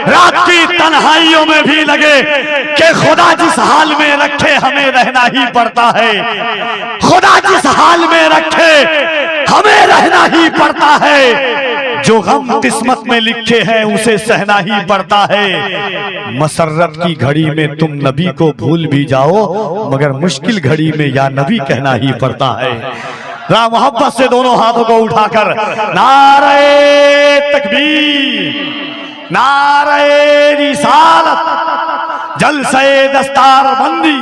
रात की तन्हाइयों में भी लगे कि खुदा जिस हाल में रखे हमें रहना ही पड़ता है, खुदा जिस हाल में रखे हमें रहना ही पड़ता है, जो गम किस्मत में लिखे हैं उसे सहना ही पड़ता है। मसर्रत की घड़ी में तुम नबी को भूल भी जाओ, मगर मुश्किल घड़ी में या नबी कहना ही पड़ता है। राम मोहब्बत से दोनों हाथों को उठाकर नारे तकबीर, नारे रिसालत, जलसे दस्तारबंदी,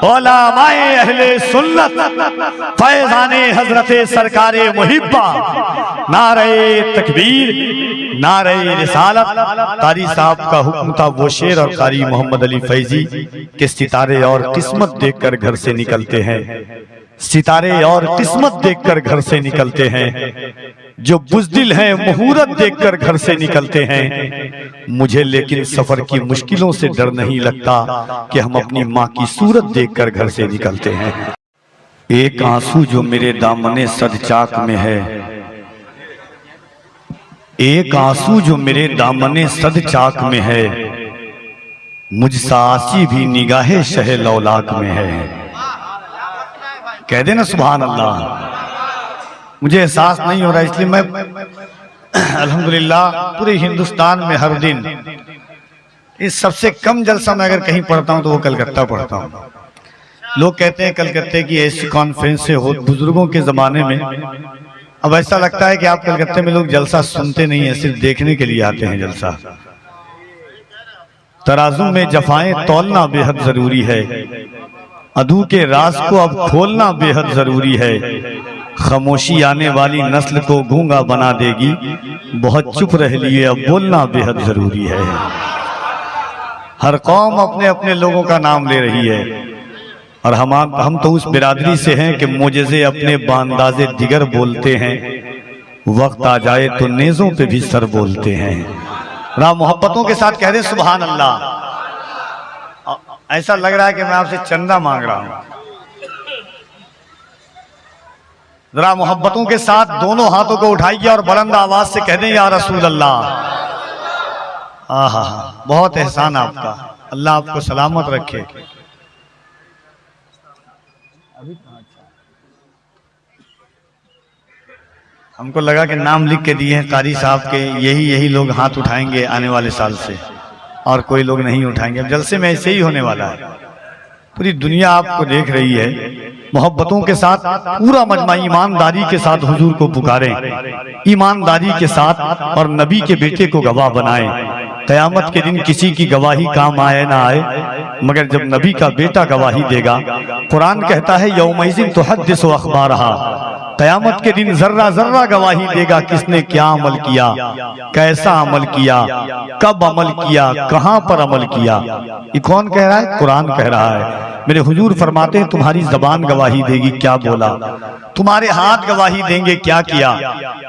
उलमाए अहले सुन्नत, फैजाने हजरते सरकारे मुहिब्बा, नारे तकबीर, नारे रिसालत। कारी साहब का हुक्म था वो शेर, और कारी मोहम्मद अली फैजी के सितारे और किस्मत देखकर घर से निकलते हैं, सितारे और किस्मत देखकर घर से निकलते हैं, जो बुज़दिल हैं मुहूरत देखकर घर से निकलते हैं। मुझे लेकिन सफर की मुश्किलों से डर नहीं लगता कि हम अपनी माँ की सूरत देखकर घर से निकलते हैं। एक आंसू जो मेरे दामने सदचाक में है, एक आंसू जो मेरे दामने सदचाक में है, मुझसा आसी भी निगाहे शह लौलाक में है। कह देना सुभान अल्लाह। मुझे एहसास नहीं हो रहा, इसलिए मैं अल्हम्दुलिल्लाह पूरे हिंदुस्तान में हर दिन इस सबसे कम जलसा मैं अगर कहीं पढ़ता हूं तो वो कलकत्ता पढ़ता हूं। लोग कहते हैं कलकत्ते की ऐसी कॉन्फ्रेंस से हो, बुजुर्गों के जमाने में अब ऐसा लगता है कि आप कलकत्ते में लोग जलसा सुनते नहीं है, सिर्फ देखने के लिए आते हैं जलसा। तराजू में जफाएं तौलना बेहद जरूरी है, अदू के राज को अब खोलना बेहद जरूरी है। खामोशी आने वाली नस्ल को गूंगा बना देगी, बहुत चुप रह लिए अब बोलना बेहद जरूरी है। हर कौम अपने अपने लोगों का नाम ले रही है, और हम तो उस बिरादरी से हैं कि मोजज़े अपने बांदाजे दिगर बोलते हैं, वक्त आ जाए तो नेज़ों पे भी सर बोलते हैं। राम मोहब्बतों के साथ कह दे सुभान अल्लाह। ऐसा लग रहा है कि मैं आपसे चंदा मांग रहा हूं। जरा मोहब्बतों के साथ दोनों हाथों को उठाइए और बुलंद आवाज से कह दें या रसूल अल्लाह। आहा, बहुत एहसान आपका, अल्लाह आपको सलामत रखे। हमको लगा कि नाम लिख के दिए हैं कारी साहब के, यही लोग हाथ उठाएंगे आने वाले साल से, और कोई लोग नहीं उठाएंगे। अब जलसे में ऐसे ही होने वाला है। पूरी दुनिया आपको देख रही है। मोहब्बतों के साथ पूरा मजमा ईमानदारी के साथ हुजूर को पुकारें, ईमानदारी के साथ, और नबी के बेटे को गवाह बनाएं। क़यामत के दिन किसी की गवाही काम आए ना आए, मगर जब नबी का बेटा गवाही देगा, कुरान कहता है यौमइज़िन तुहद्दिसु अख़बारहा, क़यामत के दिन जर्रा जर्रा गवाही देगा किसने क्या अमल किया, कैसा अमल किया, कब अमल किया, कहां पर अमल किया। ये कौन कह रहा है? कुरान कह रहा है। मेरे हुजूर फरमाते हैं तुम्हारी जबान गवाही देगी क्या बोला, तुम्हारे हाथ गवाही देंगे क्या किया,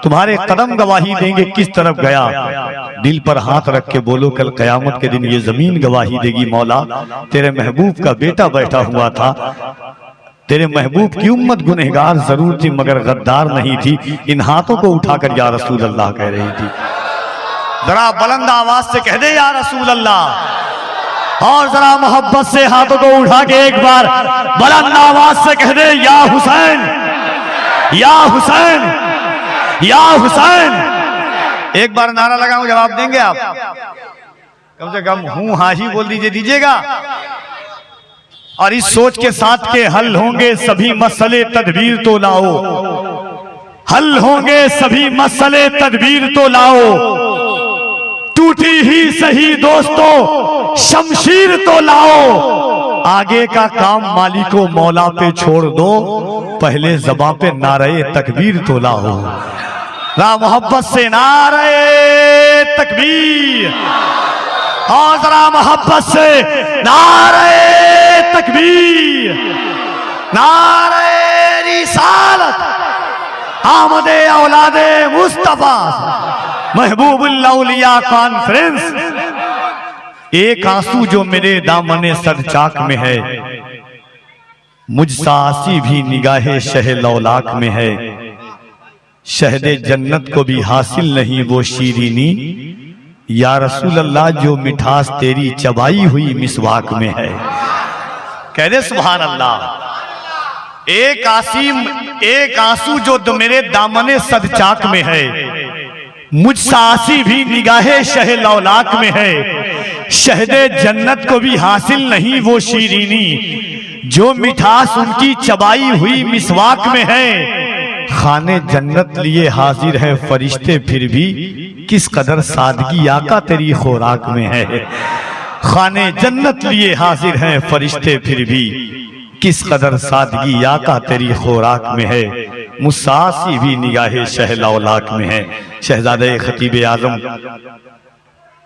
तुम्हारे कदम गवाही देंगे किस तरफ गया। दिल पर हाथ रख के बोलो कल क़यामत के दिन ये जमीन गवाही देगी मौला तेरे महबूब का बेटा बैठा हुआ था, तेरे महबूब की उम्मत गुनहगार जरूर थी मगर गद्दार नहीं थी। इन हाथों को उठाकर या रसूल अल्लाह कह रही थी। जरा बुलंद आवाज से कह दे या रसूल अल्लाह, और जरा मोहब्बत से हाथों को उठा के एक बार बुलंद आवाज से कह दे या हुसैन, या हुसैन, या हुसैन। एक बार नारा लगाऊं, जवाब देंगे आप? कम से कम हूं हाँ ही बोल दीजिएगा। और इस सोच के साथ के हल होंगे सभी मसले तदबीर तो लाओ, हल होंगे सभी मसले तदबीर तो लाओ, टूटी ही सही दोस्तों शमशीर तो लाओ, आगे का काम मालिको मौला पे छोड़ दो, पहले ज़बां पे नारे तकबीर तो लाओ। राम मोहब्बत से नारे तकबीर, और जरा मोहब्बत से नारे तकबीर, नारे रिसालत, आमदे औलादे मुस्तफा महबूबुल औलिया कॉन्फ्रेंस। एक आंसू जो मेरे दामने सदचाक में है, मुझसा आसी भी निगाहे शह लौलाक में है। शहदे जन्नत को भी हासिल नहीं वो शीरीनी, या रसूल अल्लाह जो मिठास तेरी चबाई हुई मिसवाक में है। कह दे सुभान अल्लाह। एक आंसू जो मेरे दामने सदचाक में है, मुझसा आसी भी निगाहे शह लौलाक में है। शहदे जन्नत को भी हासिल नहीं वो शीरीनी जो मिठास उनकी चबाई हुई मिसवाक में है। खाने जन्नत लिए हाजिर है फरिश्ते फिर भी किस कदर सादगी आका तेरी खुराक में है। खाने जन्नत लिए हाजिर हैं फरिश्ते फिर भी किस कदर सादगी आका तेरी खुराक में है। मुसासी भी निगाहे शहलौलाक में है। शहजादे खतीब आजम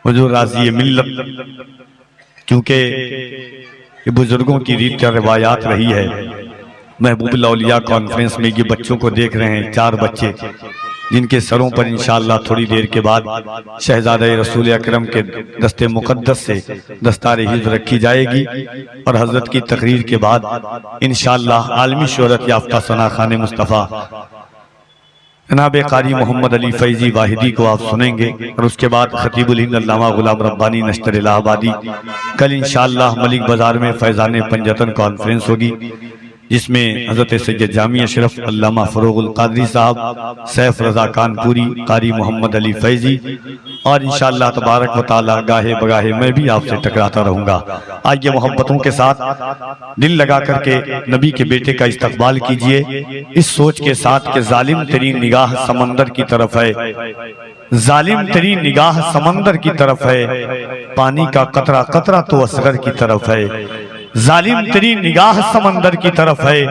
हुजूर राज़ी मिल्लत, क्योंकि ये बुजुर्गों की रीत और रिवायात रही है। महबूब औलिया कॉन्फ्रेंस में ये बच्चों को देख रहे हैं, 4 बच्चे जिनके सरों पर इंशाअल्लाह थोड़ी देर के बाद शहजादे रसूल अकरम के दस्ते मुकद्दस से दस्तार हिज़्र रखी जाएगी और हजरत की तकरीर के बाद इंशाअल्लाह आलमी शोहरत याफ्ता सना खान मुस्तफ़ा जनाब कारी मोहम्मद अली फैजी वाहिदी को आप सुनेंगे और उसके बाद खतीबुल हिंद अल्लामा गुलाम रब्बानी नश्तर इलाहाबादी। कल इंशाअल्लाह मलिक बाजार में फैज़ान पंजतन कॉन्फ्रेंस होगी, जिसमें हज़रत सैयद जामी अशरफ अल्लामा फ़रोग़ुल क़ादरी साहब, सैफ रज़ा कानपुरी, कारी मोहम्मद अली फैज़ी और इंशाअल्लाह तबारक व तआला गाहे बगाहे मैं भी आपसे टकराता रहूँगा। आइए मोहब्बतों के साथ दिल लगा करके नबी के बेटे का इस्तक़बाल कीजिए, इस सोच के साथ कि जालिम तेरी निगाह समंदर की तरफ है, जालिम तेरी निगाह समंदर की तरफ है, पानी का कतरा कतरा तो असगर की तरफ है। जालिम तेरी निगाह समंदर की तरफ है,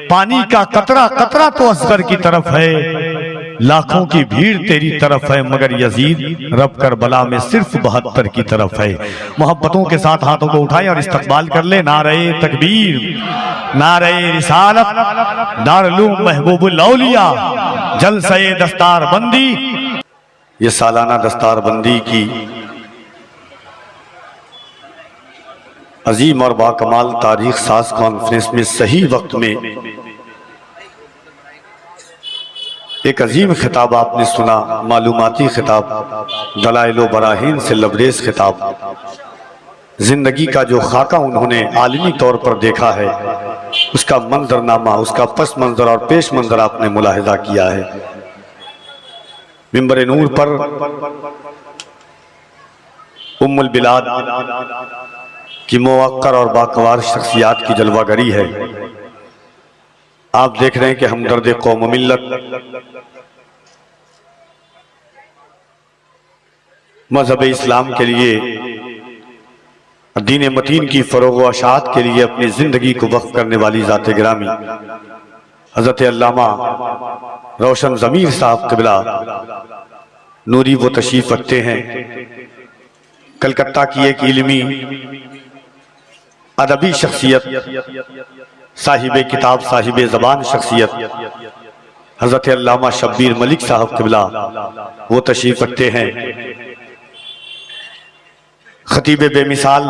पानी का कतरा कतरा तो असगर की तरफ है। लाखों की भीड़ तेरी तरफ है मगर यजीद रब करबला में सिर्फ 72 की तरफ है। मोहब्बतों के साथ हाथों को उठाएं और इस्तकबाल कर ले। नारे तकबीर, नारे रिसालत, दारुल महबूबुल औलिया, जलसे दस्तार बंदी। ये सालाना दस्तार बंदी की अजीम और बाकमाल तारीख साज कॉन्फ्रेंस में सही वक्त में एक अजीम खिताब आपने सुना, मालूमाती खिताब, दलाइल बराहीन से लबरेज खिताब। जिंदगी का जो खाका उन्होंने आलमी तौर पर देखा है, उसका मंजरनामा, उसका पस मंजर और पेश मंजर आपने मुलाहिजा किया है। मिंबर नूर पर उम्मुल बिलाद की मुवक्कर और बाकवार शख्सियात की जलवागरी है। आप देख रहे हैं कि हमदर्द कौम मिल्लत, मजहब इस्लाम के लिए, दीन मतीन की फरोग व अशात के लिए अपनी जिंदगी को वक्फ करने वाली ज़ात गिरामी हजरत अल्लामा रोशन ज़मीर साहब क़िबला नूरी वो तशरीफ रखते हैं। कलकत्ता की एक इल्मी अदबी शख्सियत, साहिब किताब, साहिब ज़बान शख्सियत हजरत अल्लामा शब्बीर मलिक साहब क़िबला वो तशरीफ रखते हैं। खतीब बेमिसाल,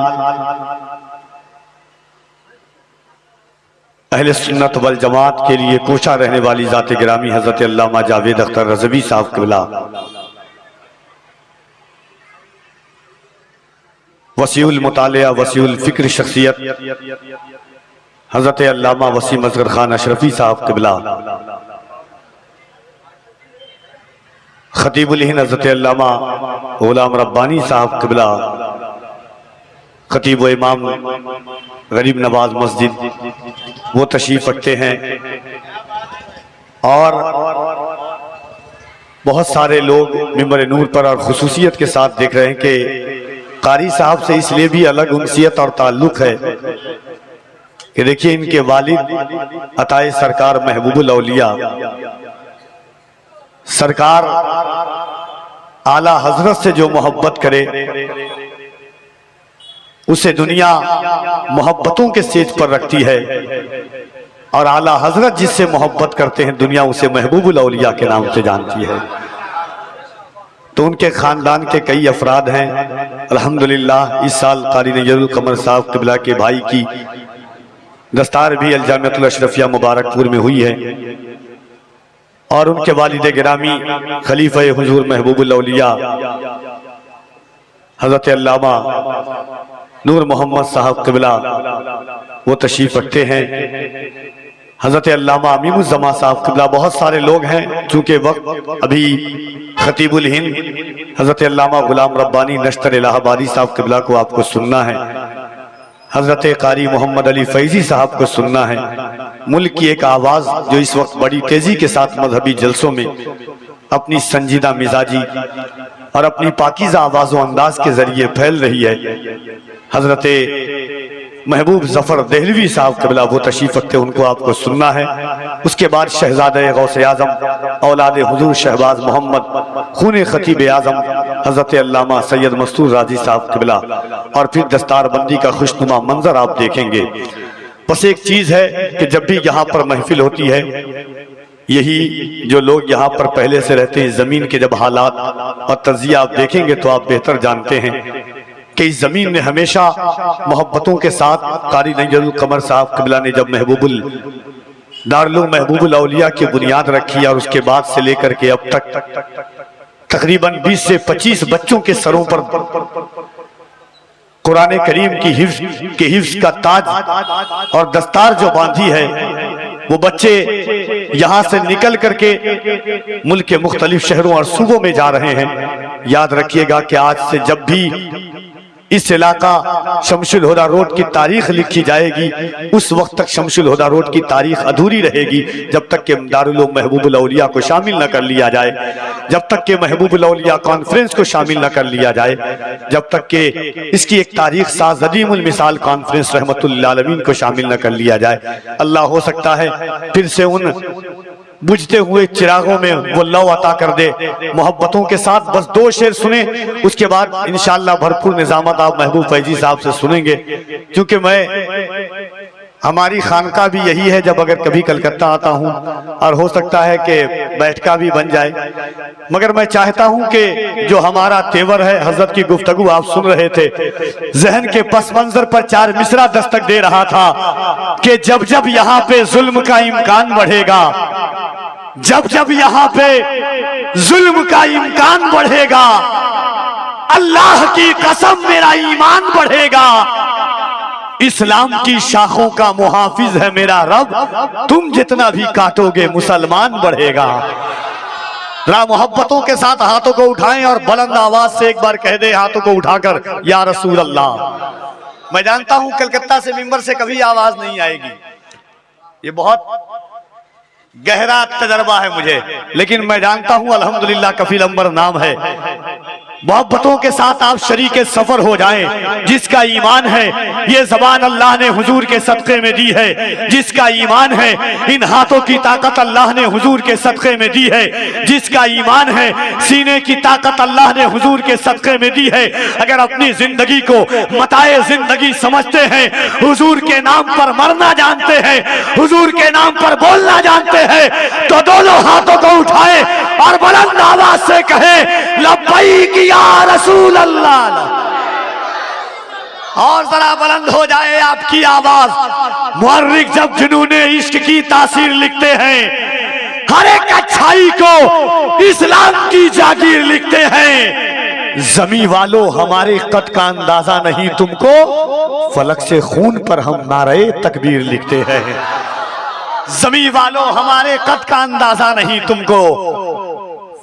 अहले सुन्नत वल जमात के लिए कोशा रहने वाली ज़ात गिरामी हजरत अल्लामा जावेद अख्तर रज़वी साहब क़िबला, वसीउल मुतालिया, वसीउल फ़िक्र शख्सियत हजरत अल्लामा वसीम असगर खान अशरफी साहब क़िबला, खतीबुल हिंद हजरत अल्लामा गुलाम रब्बानी साहब क़िबला, खतीब व इमाम गरीब नवाज मस्जिद वो तशरीफ रखते हैं। और बहुत सारे लोग मिंबर नूर पर और खुसूसियत के साथ देख रहे हैं कि कारी साहब से इसलिए भी अलग उनसियत और ताल्लुक है कि देखिए इनके वालिद अताए सरकार महबूबुल औलिया सरकार आला हजरत से जो मोहब्बत करे उसे दुनिया मोहब्बतों के स्टेज पर रखती है, और आला हजरत जिससे मोहब्बत करते हैं दुनिया उसे महबूबुल औलिया के नाम से जानती है। तो उनके खानदान के कई अफराद हैं। अल्हम्दुलिल्लाह इस साल कारी नजरुल कमर साहब क़िबला के भाई की दस्तार भी अलजामियतुल अशरफिया मुबारकपुर में हुई है, और उनके वालिद गिरामी खलीफा हुजूर महबूबुल औलिया हजरत अल्लामा नूर मोहम्मद साहब क़िबला वो तशरीफ रखते हैं। हजरत अल्लामा अमीमुज़्ज़मा साहब क़िबला, बहुत सारे लोग हैं, चूँकि वक्त अभी खतीबुल हिंद हजरत अल्लामा गुलाम रब्बानी नश्तर इलाहाबादी साहब क़िबला को आपको सुनना है, हजरत कारी मोहम्मद अली फैज़ी साहब को सुनना है। मुल्क की एक आवाज़ जो इस वक्त बड़ी तेज़ी के साथ मजहबी जलसों में अपनी संजीदा मिजाजी और अपनी पाकीज़ा आवाज़ व अंदाज के जरिए फैल रही है, हजरत महबूब ज़फ़र देहलवी साहब क़िबला वो तशरीफ़ रखते, उनको आपको सुनना है। उसके बाद शहज़ादे गौसे आज़म औलाद हुज़ूर शहबाज मोहम्मद खून खतीब आज़म हजरत अल्लामा सैयद मस्तूर राजी साहब क़िबला, और फिर दस्तारबंदी का खुशनुमा मंजर आप देखेंगे। बस एक चीज़ है कि जब भी यहाँ पर महफिल होती है, यही जो लोग यहाँ पर पहले से रहते हैं, ज़मीन के जब हालात और तज़िया आप देखेंगे तो आप बेहतर जानते हैं कि इस ज़मीन ने हमेशा मोहब्बतों के साथ कारी नजरुल कमर साहब क़िबला ने जब दारुल महबूबुल औलिया की बुनियाद रखी, और उसके बाद से लेकर के अब तक तकरीबन 20 से 25 बच्चों के सरों पर कुरान करीम की हिफ्ज़ का ताज और दस्तार जो बांधी है, वो बच्चे यहाँ से निकल करके मुल्क के मुख्तलिफ शहरों और सूबों में जा रहे हैं। याद रखिएगा कि आज से जब भी इस इलाका शमशुल हुदा रोड की तारीख लिखी जाएगी, उस वक्त तक शमशुल हुदा रोड की तारीख अधूरी रहेगी जब तक कि दारुल महबूबुल औलिया को शामिल न कर लिया जाए, जब तक कि महबूबुल औलिया कॉन्फ्रेंस को शामिल न कर लिया जाए, जब तक कि इसकी एक तारीख साज़ अदीमुल मिसाल कॉन्फ्रेंस रहमतुल्लिल आलमीन को शामिल न कर लिया जाए। अल्लाह हो सकता है फिर से उन बुझते हुए चिरागों में वो लौ अता कर दे। मोहब्बतों के साथ बस 2 शेर सुने, उसके बाद इंशाअल्लाह भरपूर निजामत आप महबूब फैजी साहब से सुनेंगे, क्योंकि हमारी खानका भी यही है। जब अगर कभी कलकत्ता आता हूँ, और हो सकता है कि बैठका भी बन जाए, मगर मैं चाहता हूँ कि जो हमारा तेवर है, हजरत की गुफ्तगू आप सुन रहे थे, जहन के पस मंजर पर 4 मिसरा दस्तक दे रहा था कि जब जब यहाँ पे जुल्म का इम्कान बढ़ेगा, जब जब यहाँ पे जुल्म का इम्कान बढ़ेगा, अल्लाह की कसम मेरा ईमान बढ़ेगा। इस्लाम की शाखों का मुहाफिज है मेरा रब, तुम जितना भी काटोगे मुसलमान बढ़ेगा। जरा मोहब्बतों के साथ हाथों को उठाएं और बुलंद आवाज से एक बार कह दे हाथों को उठाकर, या रसूल अल्लाह। मैं जानता हूं कलकत्ता से मिंबर से कभी आवाज नहीं आएगी, ये बहुत गहरा तजर्बा है मुझे, लेकिन मैं जानता हूं अल्हम्दुलिल्लाह कफील अंबर नाम है। मोहब्बतों के साथ आप शरीके सफर हो जाएं। जिसका ईमान है, ये जबान अल्लाह ने हुजूर के सदक़े में दी है। जिसका ईमान है, इन हाथों की ताकत अल्लाह ने हुजूर के सदक़े में दी है। जिसका ईमान है, सीने की ताकत अल्लाह ने हुजूर के सदक़े में दी है। अगर अपनी जिंदगी को मताए जिंदगी समझते हैं, हुजूर के नाम पर मरना जानते हैं, हुजूर के नाम पर बोलना जानते हैं, तो दोनों हाथों को उठाए और बुलंद आवाज से कहे, लब्बैक या रसूल अल्लाह। और जरा बुलंद हो जाए आपकी आवाज। मुअर्रिख जब जुनूने इश्क की तासीर लिखते हैं, हर एक अच्छाई को इस्लाम की जागीर लिखते हैं। जमी वालों हमारे कद का अंदाजा नहीं तुमको, फलक से खून पर हम नारे तकबीर लिखते हैं। जमी वालों हमारे कद का अंदाजा नहीं तुमको,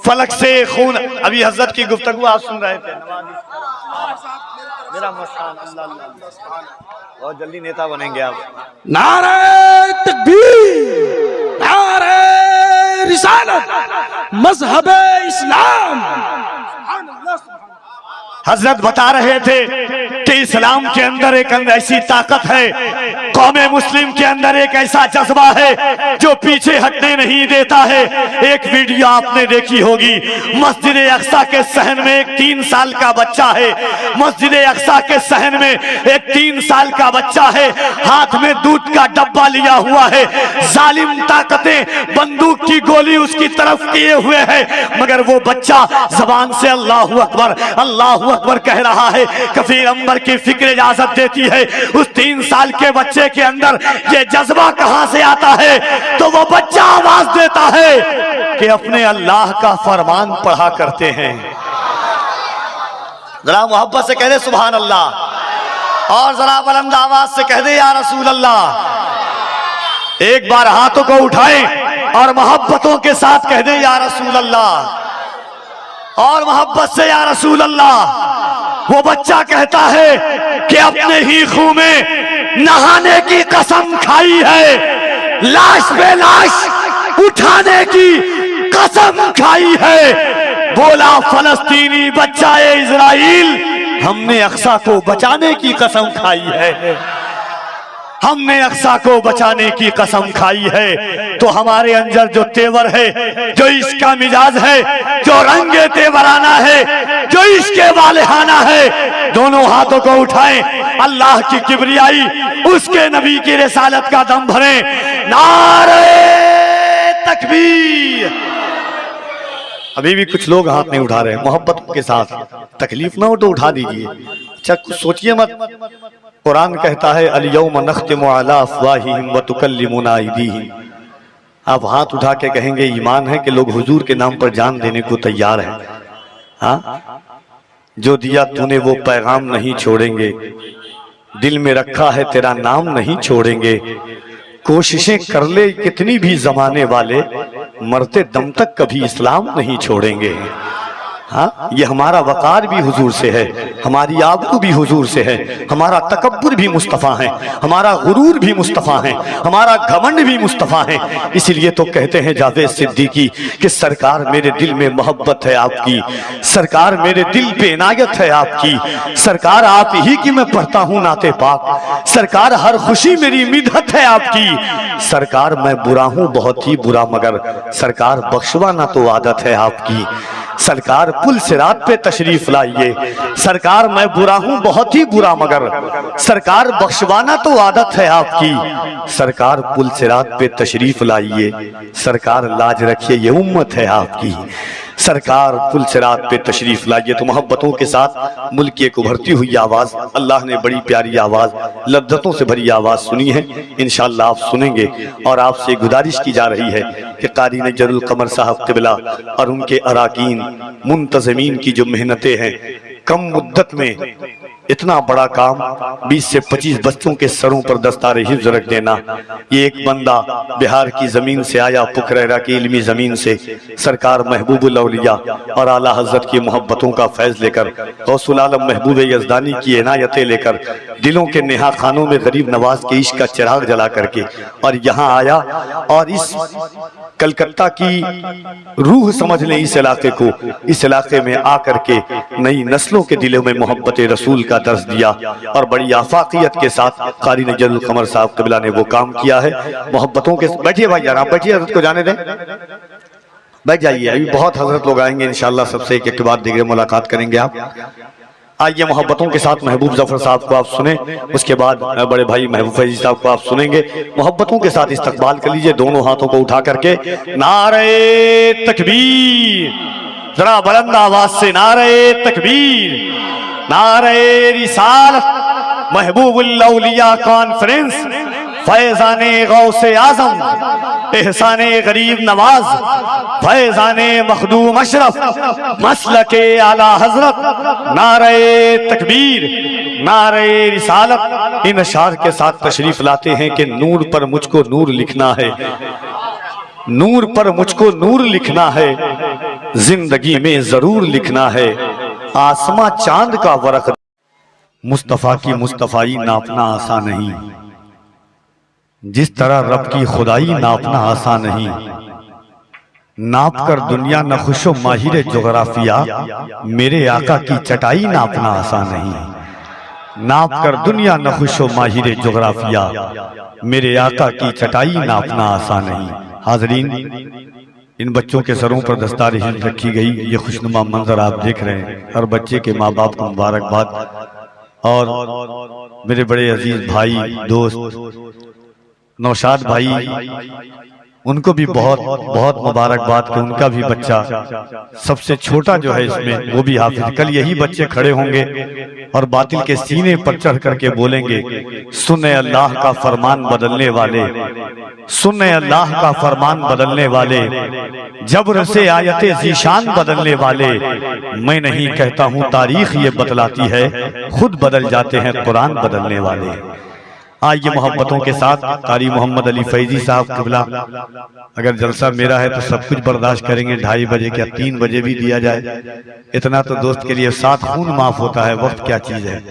फलक से खून। अभी हजरत की गुफ्तगू आप सुन रहे थे, मेरा मस्तान अल्लाह बहुत जल्दी नेता बनेंगे आप। नारे तकबीर, नारे रिसालत, मजहबे इस्लाम। हजरत बता रहे थे कि इस्लाम के अंदर एक ऐसी ताकत है, कौमे मुस्लिम के अंदर एक ऐसा जज्बा है जो पीछे हटने नहीं देता है। एक वीडियो आपने देखी होगी, मस्जिद अक्सा के सहन में एक 3 साल का बच्चा है। मस्जिद अक्सा के सहन में एक 3 साल का बच्चा है, हाथ में दूध का डब्बा लिया हुआ है। जालिम ताकतें बंदूक की गोली उसकी तरफ किए हुए है, मगर वो बच्चा जबान से अल्लाहू अकबर अल्लाहू अकबर कह रहा है। कफील अंबर की फिक्र इजाजत देती है, उस 3 साल के बच्चे के अंदर ये जज्बा कहां से आता है? तो वो बच्चा आवाज देता है कि अपने अल्लाह का फरमान पढ़ा करते हैं। जरा मोहब्बत से कह दे सुभान अल्लाह, और जरा बुलंद आवाज से कह दे या रसूल अल्लाह। एक बार हाथों को उठाएं और मोहब्बतों के साथ कह दे या रसूल अल्लाह, और मोहब्बत से या रसूल अल्लाह। वो बच्चा कहता है कि अपने ही खून में नहाने की कसम खाई है, लाश पे लाश उठाने की कसम खाई है। बोला फलस्तीनी बच्चा इजराइल, हमने अक्सा को बचाने की कसम खाई है, हमने अक्सा को बचाने की कसम खाई है। तो हमारे अंदर जो तेवर है, जो इसका मिजाज है, जो रंगे तेवराना है, जो इसके वालेहाना है, दोनों हाथों को उठाएं, अल्लाह की किबरियाई, उसके नबी की रिसालत का दम भरें। नारे तकबीर। अभी भी कुछ लोग हाथ नहीं उठा रहे, मोहब्बत के साथ, तकलीफ ना हो तो उठा दीजिए। अच्छा कुछ सोचिए मत। कुरान कहता है अल-यौम नख्तिमु अला अफ़वाहिहिम व तुकल्लिमुना अयदीहिम। आप हाथ उठा के कहेंगे ईमान है कि लोग हुजूर के नाम पर जान देने को तैयार हैं। हाँ, जो दिया तूने वो पैगाम नहीं छोड़ेंगे, दिल में रखा है तेरा नाम नहीं छोड़ेंगे। कोशिशें कर ले कितनी भी जमाने वाले, मरते दम तक कभी इस्लाम नहीं छोड़ेंगे। हाँ, ये हमारा वकार भी हुजूर से है, हमारी आबरू भी हुजूर से है, हमारा तकब्बुर भी मुस्तफ़ा है, हमारा गुरूर भी मुस्तफ़ा है, हमारा घमंड भी मुस्तफ़ा है। इसीलिए तो कहते हैं जावेद सिद्दीकी कि सरकार मेरे दिल में मोहब्बत है आपकी, सरकार मेरे दिल पे इनायत है आपकी, सरकार आप ही की मैं पढ़ता हूँ नाते पाक, सरकार हर खुशी मेरी मिदहत है आपकी, सरकार मैं बुरा हूँ बहुत ही बुरा मगर सरकार बख्शवाना तो आदत है आपकी, सरकार पुल सिरात पे तशरीफ लाइए, सरकार मैं बुरा हूं बहुत ही बुरा मगर सरकार बख्शवाना तो आदत है आपकी, सरकार पुल सिरात पे तशरीफ लाइए, सरकार लाज रखिए ये उम्मत है आपकी, सरकार पुल सिरात पे तशरीफ लाइए। तो मोहब्बतों के साथ मुल्क की एक उभरती हुई आवाज़, अल्लाह ने बड़ी प्यारी आवाज़, लज्जतों से भरी आवाज़ सुनी है, इंशाअल्लाह आप सुनेंगे। और आपसे गुजारिश की जा रही है कि कारी नजरुल कमर साहब क़िबला और उनके अराकीन मुंतज़मीन की जो मेहनतें हैं, कम मुद्दत में इतना बड़ा काम 20 से 25 बच्चों के सरों पर दस्तारे हिफ्ज़ रख देना। ये एक बंदा बिहार की ज़मीन से आया, पुखरैरा की इल्मी ज़मीन से, सरकार महबूबुल औलिया और आला हज़रत की मोहब्बतों का फैज़ लेकर, गौसुल आलम महबूब यज़दानी की इनायतें लेकर, दिलों के नेहा खानों में गरीब नवाज के इश्क का चिराग जला करके और यहाँ आया। और इस कलकत्ता की रूह समझ लें इस इलाके को, इस इलाके में आकर के नई नस्लों के दिलों में मोहब्बत रसूल का दर्स दिया और बड़ी आफाकियत के साथ कारी नजरुल कमर साहब क़िबला ने वो काम किया है। मोहब्बतों के बैठिए भाई यार, आप बैठिए, हजरत को जाने दें, बैठ जाइए। अभी बहुत हजरत लोग आएंगे इंशाअल्लाह, सबसे एक के बाद दीगर मुलाकात करेंगे आप। आइए मोहब्बतों के साथ महबूब जफर साहब को आप सुने, उसके बाद बड़े भाई महबूब फैजी साहब को आप सुनेंगे। मोहब्बतों के साथ इस्तकबाल कर लीजिए, दोनों हाथों को उठा करके नारे तकबीर, जरा बुलंद आवाज से नारे तकबीर, नारे रिसालत, महबूबुल औलिया कॉन्फ्रेंस, फैजाने गौसे आजम, एहसाने गरीब नवाज, फैजाने मखदूम अशरफ, मसलके आला हजरत, नारे तकबीर, नारे रिसालत। इन अशार के साथ तशरीफ लाते हैं कि नूर पर मुझको नूर लिखना है, नूर पर मुझको नूर लिखना है, जिंदगी में जरूर लिखना है, आसमां चांद का वरक। मुस्तफा की मुस्तफाई नापना आसान नहीं, जिस तरह रब की खुदाई नापना आसान नहीं। नाप कर दुनिया न खुशो माहिर जोग्राफिया, मेरे आका की चटाई नापना आसान नहीं। नाप कर दुनिया न खुशो माहिर जोग्राफिया, मेरे आका की चटाई नापना आसान नहीं। हाजरीन, इन बच्चों के सरों पर दस्तार हिफ्ज़ रखी गई, ये खुशनुमा मंजर आप देख रहे हैं। हर बच्चे के माँ बाप को मुबारकबाद। और मेरे बड़े अजीज भाई दोस्त नौशाद भाई उनको भी बहुत बहुत मुबारकबाद कि उनका भी बच्चा सबसे छोटा जो है इसमें वो भी हाफिज। कल यही बच्चे खड़े होंगे और बातिल के सीने पर चढ़ करके बोलेंगे, सुने अल्लाह का फरमान बदलने वाले, सुने अल्लाह का फरमान बदलने वाले, जबर से आयते ज़ीशान बदलने वाले। मैं नहीं कहता हूँ तारीख ये बतलाती है, खुद बदल जाते हैं कुरान बदलने वाले। आइए मोहब्बतों के साथ कारी मोहम्मद अली फैजी साहब क़िबला, अगर जलसा मेरा है तो सब कुछ बर्दाश्त करेंगे, 2:30 बजे क्या 3 बजे भी दिया जाए, इतना तो दोस्त के लिए 7 खून माफ होता है, वक्त क्या चीज है।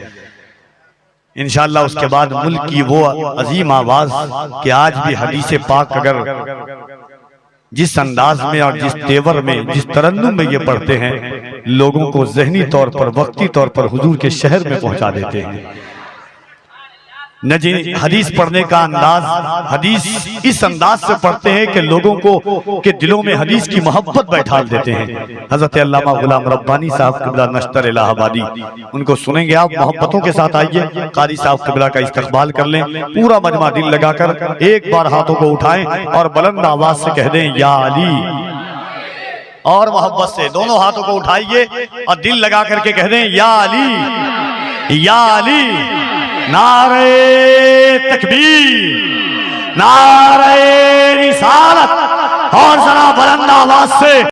इंशाअल्लाह उसके बाद मुल्क की वो अजीम आवाज कि आज भी हदीस पाक अगर जिस अंदाज में और जिस तेवर में जिस तरन्नुम में ये पढ़ते हैं, लोगों को ज़हनी तौर पर वक्ती तौर पर हुजूर के शहर में पहुंचा देते हैं। न जी हदीस पढ़ने का अंदाज, हदीस इस अंदाज से पढ़ते हैं कि लोगों को के दिलों में हदीस की मोहब्बत बैठाल देते हैं। हजरत अल्लामा गुलाम रब्बानी साहब क़िबला नश्तर इलाहाबादी, उनको सुनेंगे आप, मोहब्बतों के साथ आइए, कारी साहब क़िबला का इस्तकबाल कर लें। पूरा मजमा दिल लगाकर एक बार हाथों को उठाएं और बुलंद आवाज से कह दें, या अली। और मोहब्बत से दोनों हाथों को उठाइए और दिल लगा करके कह दें, या अली, या अली। नारे तकबीर, नारे रिसालत, और जरा बुलंद आवाज से